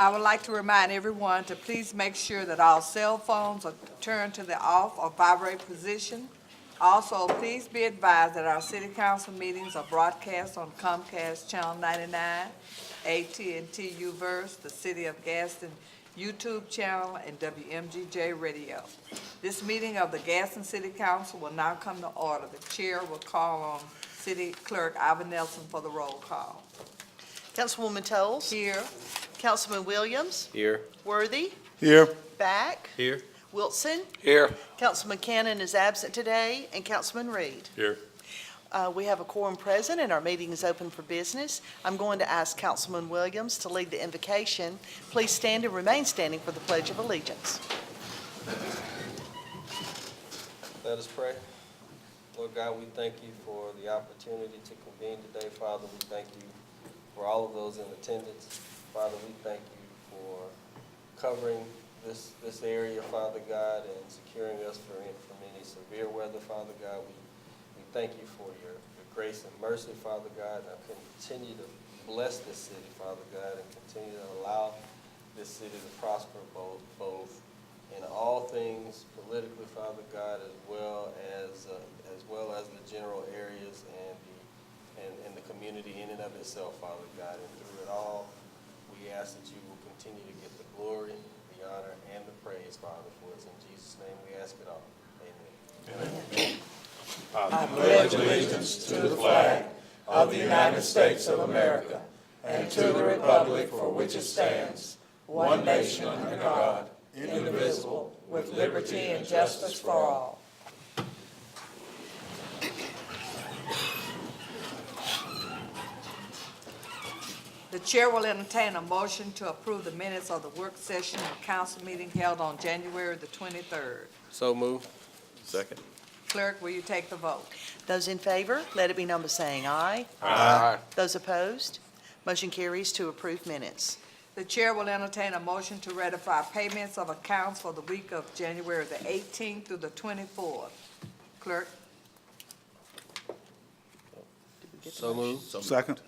I would like to remind everyone to please make sure that all cell phones are turned to the off or vibrate position. Also, please be advised that our city council meetings are broadcast on Comcast Channel 99, AT&T UVerse, the City of Gadsden YouTube channel, and WMGJ Radio. This meeting of the Gadsden City Council will now come to order. The chair will call on City Clerk Ivan Nelson for the roll call. Councilwoman Toles. Here. Councilman Williams. Here. Worthy. Here. Back. Here. Wilson. Here. Councilman Cannon is absent today, and Councilman Reed. Here. We have a quorum present, and our meeting is open for business. I'm going to ask Councilman Williams to lead the invocation. Please stand and remain standing for the Pledge of Allegiance. Let us pray. Lord God, we thank you for the opportunity to convene today. Father, we thank you for all of those in attendance. Father, we thank you for covering this area, Father God, and securing us from any severe weather, Father God. We thank you for your grace and mercy, Father God. And continue to bless this city, Father God, and continue to allow this city to prosper both in all things politically, Father God, as well as the general areas and the community in and of itself, Father God. And through it all, we ask that you will continue to get the glory, the honor, and the praise, Father, for us. In Jesus' name we ask it all. Amen. Amen. I pledge allegiance to the flag of the United States of America and to the republic for which it stands, one nation under God, indivisible, with liberty and justice for all. The chair will entertain a motion to approve the minutes of the work session of council meeting held on January the 23rd. So move. Second. Clerk, will you take the vote? Those in favor, let it be known by saying aye. Aye. Those opposed, motion carries to approve minutes. The chair will entertain a motion to ratify payments of accounts for the week of January the 18th through the 24th. Clerk? So move. Second.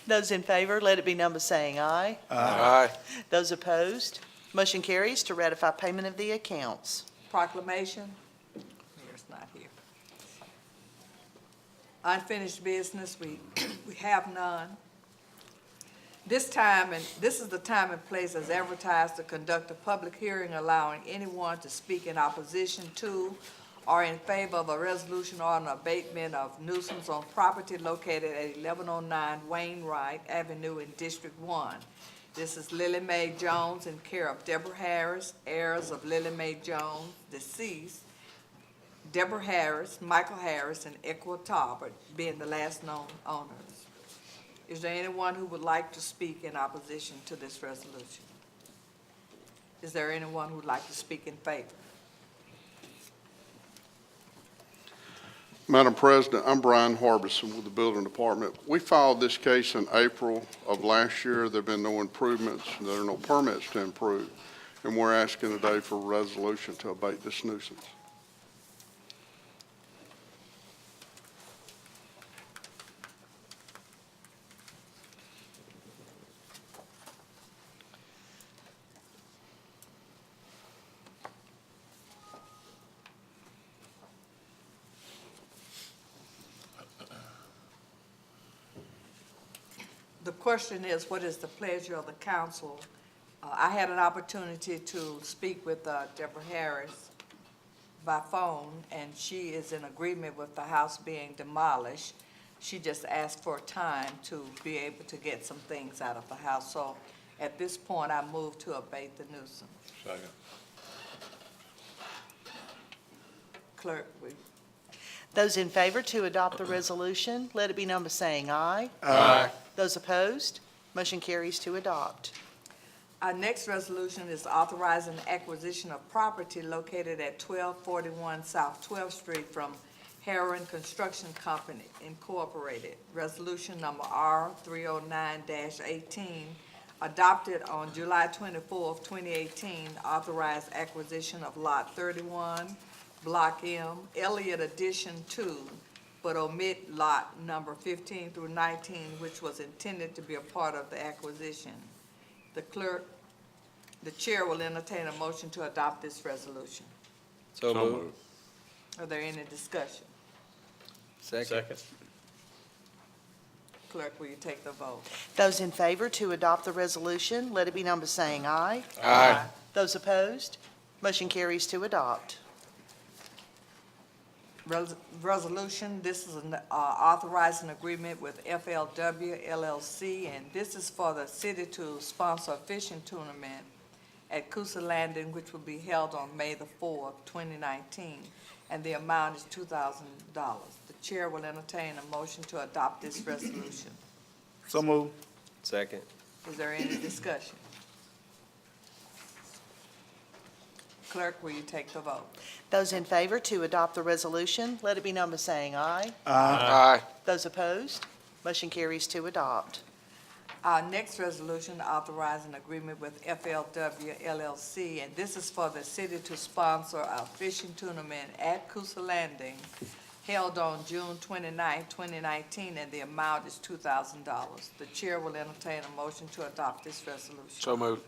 Those in favor, let it be known by saying aye. Aye. Those opposed, motion carries to ratify payment of the accounts. Proclamation? Mayor's not here. Unfinished business, we have none. This is the time and place as advertised to conduct a public hearing allowing anyone to speak in opposition to or in favor of a resolution or an abatement of nuisance on property located at 1109 Wainwright Avenue in District 1. This is Lily Mae Jones in care of Deborah Harris, heirs of Lily Mae Jones, deceased, Deborah Harris, Michael Harris, and Equa Talbot being the last known owners. Is there anyone who would like to speak in opposition to this resolution? Is there anyone who would like to speak in favor? Madam President, I'm Brian Harbison with the Building Department. We filed this case in April of last year. There have been no improvements. There are no permits to improve. And we're asking today for a resolution to abate this nuisance. The question is, what is the pleasure of the council? I had an opportunity to speak with Deborah Harris by phone, and she is in agreement with the house being demolished. She just asked for time to be able to get some things out of the house. So at this point, I move to abate the nuisance. Second. Clerk, will you? Those in favor to adopt the resolution, let it be known by saying aye. Aye. Those opposed, motion carries to adopt. Our next resolution is authorizing the acquisition of property located at 1241 South 12th Street from Heron Construction Company Incorporated. Resolution number R309-18, adopted on July 24th, 2018, authorized acquisition of Lot 31, Block M, Elliott Addition 2, but omit lot number 15 through 19, which was intended to be a part of the acquisition. The chair will entertain a motion to adopt this resolution. So move. Are there any discussion? Second. Clerk, will you take the vote? Those in favor to adopt the resolution, let it be known by saying aye. Aye. Those opposed, motion carries to adopt. Resolution, this is an authorizing agreement with FLW LLC, and this is for the city to sponsor a fishing tournament at Coosa Landing, which will be held on May the 4th, 2019, and the amount is $2,000. The chair will entertain a motion to adopt this resolution. So move. Second. Is there any discussion? Clerk, will you take the vote? Those in favor to adopt the resolution, let it be known by saying aye. Aye. Those opposed, motion carries to adopt. Our next resolution authorizing agreement with FLW LLC, and this is for the city to sponsor a fishing tournament at Coosa Landing held on June 29, 2019, and the amount is $2,000. The chair will entertain a motion to adopt this resolution. So moved.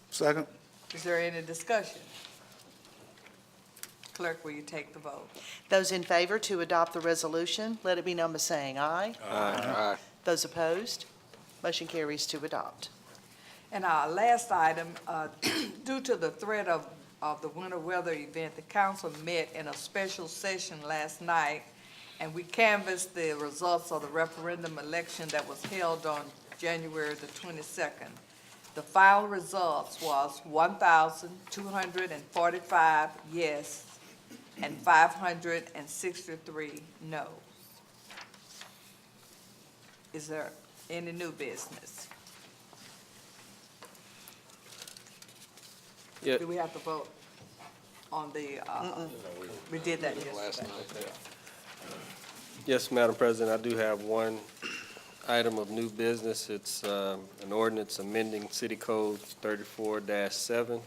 Second. Is there any discussion? Clerk, will you take the vote? Those in favor to adopt the resolution, let it be known by saying aye. Aye. Those opposed, motion carries to adopt. And our last item, due to the threat of the winter weather event, the council met in a special session last night, and we canvassed the results of the referendum election that was held on January the 22nd. The final results was 1,245 yes and 563 no. Is there any new business? Yeah. Do we have to vote on the, we did that yesterday. Yes, Madam President, I do have one item of new business. It's an ordinance amending City Code 34-7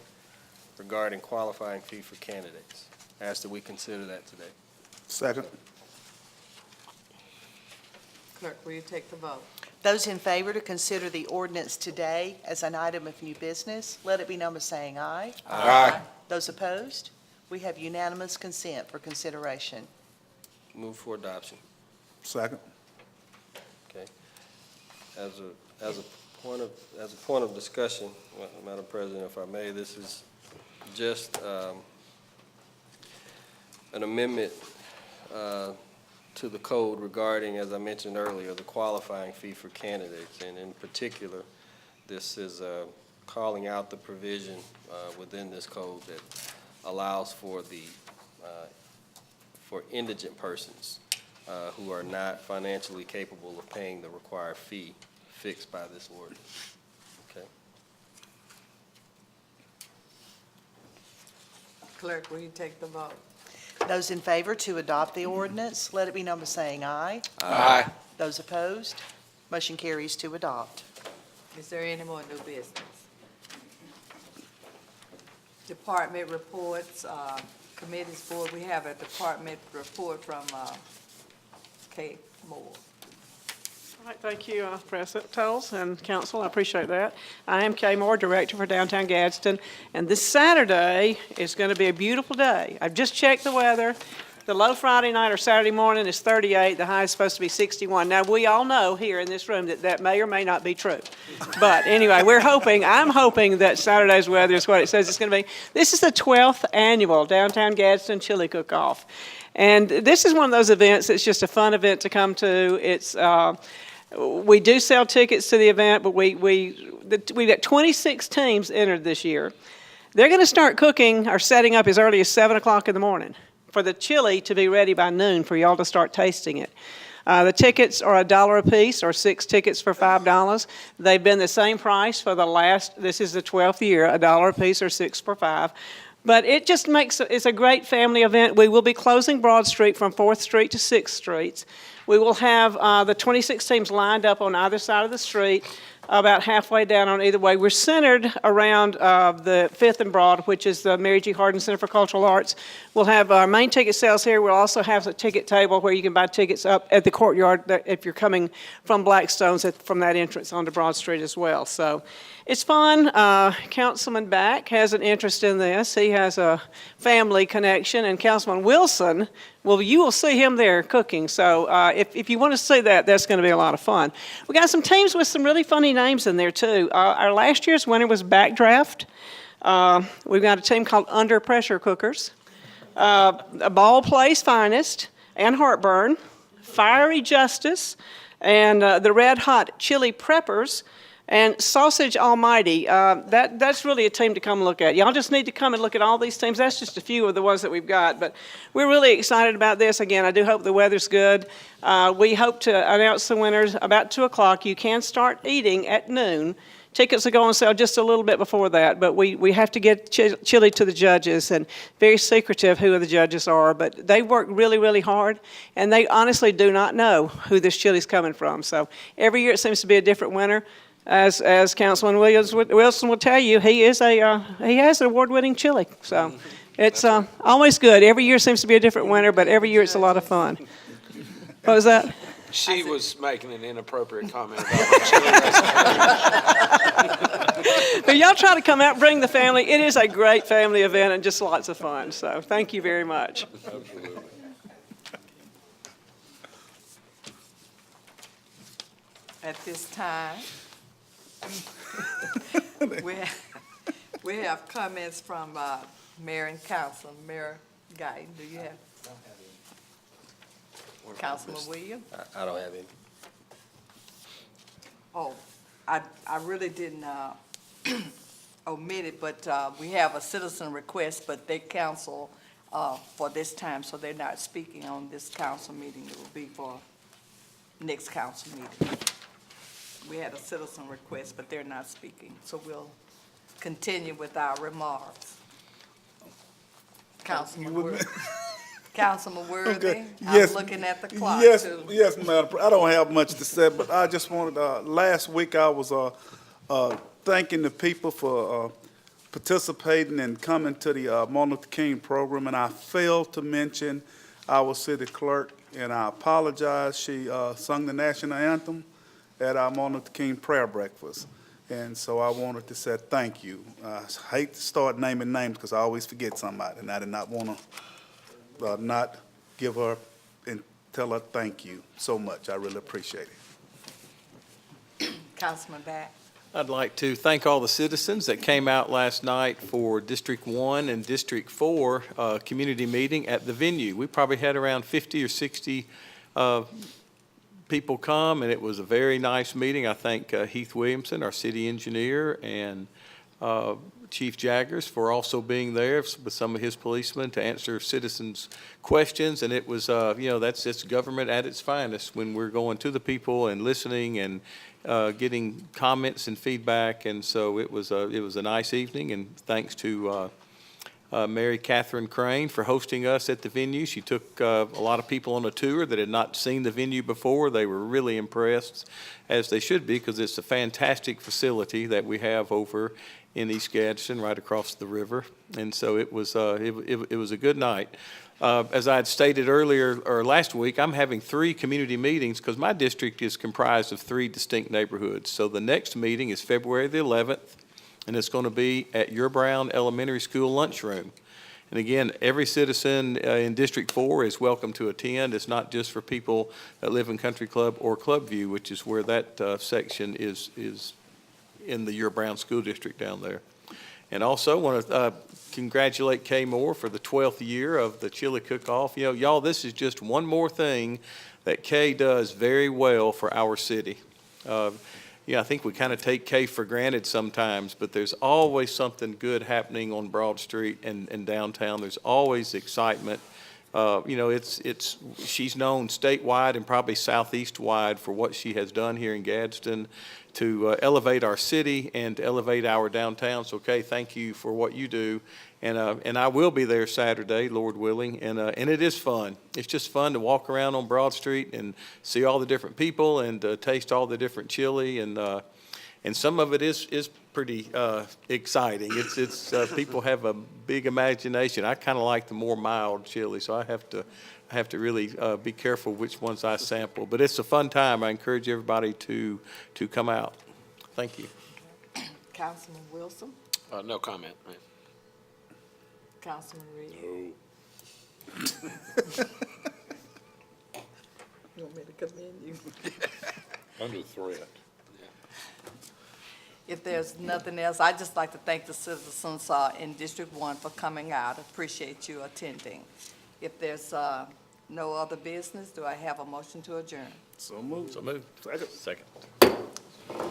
regarding qualifying fee for candidates. I ask that we consider that today. Second. Clerk, will you take the vote? Those in favor to consider the ordinance today as an item of new business, let it be known by saying aye. Aye. Those opposed, we have unanimous consent for consideration. Move for adoption. Second. Okay. As a point of discussion, Madam President, if I may, this is just an amendment to the code regarding, as I mentioned earlier, the qualifying fee for candidates. And in particular, this is calling out the provision within this code that allows for for indigent persons who are not financially capable of paying the required fee fixed by this ordinance. Okay. Clerk, will you take the vote? Those in favor to adopt the ordinance, let it be known by saying aye. Aye. Those opposed, motion carries to adopt. Is there any more new business? Department reports, committees board, we have a department report from Kay Moore. All right, thank you, President Tolles and Council. I appreciate that. I am Kay Moore, Director for Downtown Gadsden, and this Saturday is going to be a beautiful day. I've just checked the weather. The low Friday night or Saturday morning is 38. The high is supposed to be 61. Now, we all know here in this room that that may or may not be true. But anyway, I'm hoping that Saturday's weather is what it says it's going to be. This is the 12th annual Downtown Gadsden Chili Cook-Off. And this is one of those events that's just a fun event to come to. It's we do sell tickets to the event, but we got 26 teams entered this year. They're going to start cooking or setting up as early as 7 o'clock in the morning for the chili to be ready by noon for y'all to start tasting it. The tickets are $1 a piece, or 6 tickets for $5. They've been the same price for this is the 12th year, $1 a piece or 6 for $5. But it just it's a great family event. We will be closing Broad Street from 4th Street to 6th Streets. We will have the 26 teams lined up on either side of the street. about halfway down on either way. We're centered around the 5th and Broad, which is the Mary G. Hardin Center for Cultural Arts. We'll have our main ticket sales here. We'll also have a ticket table where you can buy tickets up at the courtyard if you're coming from Blackstone's from that entrance onto Broad Street as well. So it's fun. Councilman Back has an interest in this. He has a family connection, and Councilman Wilson, well, you will see him there cooking. So if you want to see that, that's going to be a lot of fun. We got some teams with some really funny names in there, too. Our last year's winner was Backdraft. We've got a team called Under Pressure Cookers. A Ball Place Finest, and Heartburn, Fiery Justice, and the Red Hot Chili Preppers, and Sausage Almighty. That's really a team to come look at. Y'all just need to come and look at all these teams. That's just a few of the ones that we've got, but we're really excited about this. Again, I do hope the weather's good. We hope to announce the winners about 2 o'clock. You can start eating at noon. Tickets will go on sale just a little bit before that, but we have to get chili to the judges, and very secretive who the judges are, but they work really, really hard, and they honestly do not know who this chili's coming from. So every year it seems to be a different winner. As Councilman Wilson will tell you, he has an award-winning chili. So it's always good. Every year seems to be a different winner, but every year it's a lot of fun. What was that? She was making an inappropriate comment about my chili recipe. But y'all try to come out, bring the family. It is a great family event and just lots of fun. So thank you very much. Absolutely. At this time, we have comments from Mayor and Council. Mayor Guy, do you have? Councilman Williams? I don't have any. Oh, I really didn't omit it, but we have a citizen request, but they cancel for this time, so they're not speaking on this council meeting. It will be for next council meeting. We had a citizen request, but they're not speaking, so we'll continue with our remarks. Councilman Worthy. Councilman Worthy, Okay. I'm Yes. looking at the clock, Yes, too. yes, Madam President. I don't have much to say, but I just wanted, last week I was thanking the people for participating and coming to the Martin Luther King program, and I failed to mention our city clerk, and I apologize. She sung the national anthem at our Martin Luther King prayer breakfast, and so I wanted to say thank you. I hate to start naming names because I always forget somebody, and I did not want to not give her and tell her thank you so much. I really appreciate it. Councilman Back. I'd like to thank all the citizens that came out last night for District 1 and District 4 community meeting at the venue. We probably had around 50 or 60 people come, and it was a very nice meeting. I thank Heath Williamson, our city engineer, and Chief Jaggers for also being there with some of his policemen to answer citizens' questions. And it was, it's government at its finest when we're going to the people and listening and getting comments and feedback. And so it was a nice evening, and thanks to Mary Catherine Crane for hosting us at the venue. She took a lot of people on a tour that had not seen the venue before. They were really impressed, as they should be, because it's a fantastic facility that we have over in East Gadsden, right across the river. And so it was a good night. As I had stated earlier, or last week, I'm having 3 community meetings because my district is comprised of 3 distinct neighborhoods. So the next meeting is February the 11th, and it's going to be at Your Brown Elementary School lunchroom. And again, every citizen in District 4 is welcome to attend. It's not just for people that live in Country Club or Clubview, which is where that section is in the Your Brown School District down there. And also want to congratulate Kay Moore for the 12th year of the Chili Cook-Off. You know, y'all, this is just one more thing that Kay does very well for our city. I think we kind of take Kay for granted sometimes, but there's always something good happening on Broad Street and downtown. There's always excitement. She's known statewide and probably southeast-wide for what she has done here in Gadsden to elevate our city and to elevate our downtown. So, Kay, thank you for what you do. And I will be there Saturday, Lord willing, and it is fun. It's just fun to walk around on Broad Street and see all the different people and taste all the different chili. And and some of it is pretty exciting. It's people have a big imagination. I kind of like the more mild chili, so I have to really be careful which ones I sample. But it's a fun time. I encourage everybody to come out. Thank you. Councilman Wilson, No comment. Councilman Reed. No. You want me to commend you? Under threat. If there's nothing else, I'd just like to thank the citizens in District 1 for coming out. Appreciate you attending. If there's no other business, do I have a motion to adjourn? So moved. So moved. Second. Adjourn.